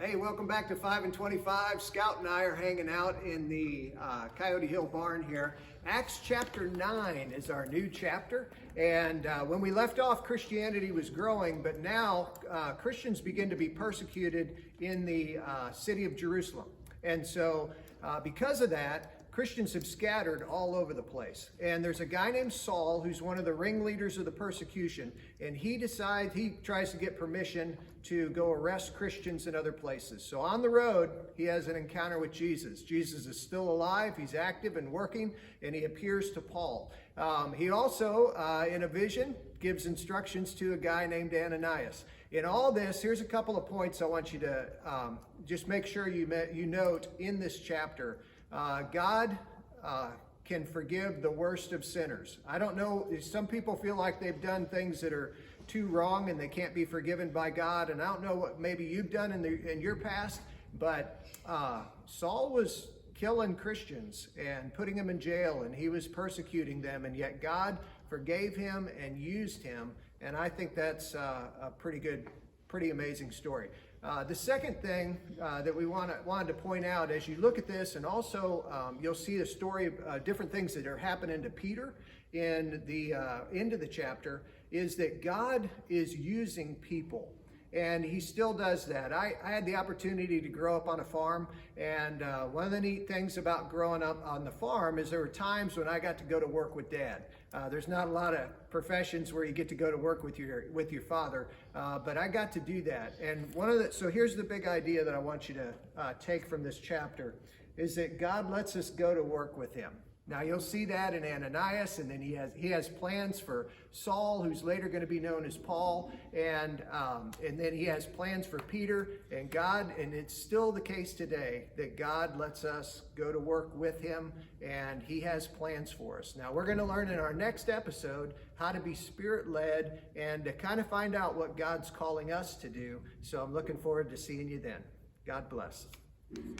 Hey, welcome back to 5 and 25. Scout and I are hanging out in the Coyote Hill barn here. Acts chapter 9 is our new chapter. And when we left off, Christianity was growing, but now Christians begin to be persecuted in the city of Jerusalem. And so because of that, Christians have scattered all over the place. And there's a guy named Saul who's one of the ringleaders of the persecution. And he tries to get permission to go arrest Christians in other places. So on the road, he has an encounter with Jesus. Jesus is still alive, he's active and working, and he appears to Paul. He also, in a vision, gives instructions to a guy named Ananias. In all this, here's a couple of points I want you to just make sure you note in this chapter. God can forgive the worst of sinners. I don't know, some people feel like they've done things that are too wrong and they can't be forgiven by God. And I don't know what maybe you've done in your past, but Saul was killing Christians and putting them in jail, and he was persecuting them, and yet God forgave him and used him. And I think that's a pretty amazing story. The second thing that we wanted to point out as you look at this, and also you'll see a story of different things that are happening to Peter in the end of the chapter, is that God is using people. And he still does that. I had the opportunity to grow up on a farm, and one of the neat things about growing up on the farm is there were times when I got to go to work with Dad. There's not a lot of professions where you get to go to work with your father, but I got to do that. And so here's the big idea that I want you to take from this chapter, is that God lets us go to work with him. Now you'll see that in Ananias, and then he has plans for Saul, who's later going to be known as Paul, and then he has plans for Peter and God, and it's still the case today that God lets us go to work with him, and he has plans for us. Now we're going to learn in our next episode how to be Spirit-led and to kind of find out what God's calling us to do. So I'm looking forward to seeing you then. God bless.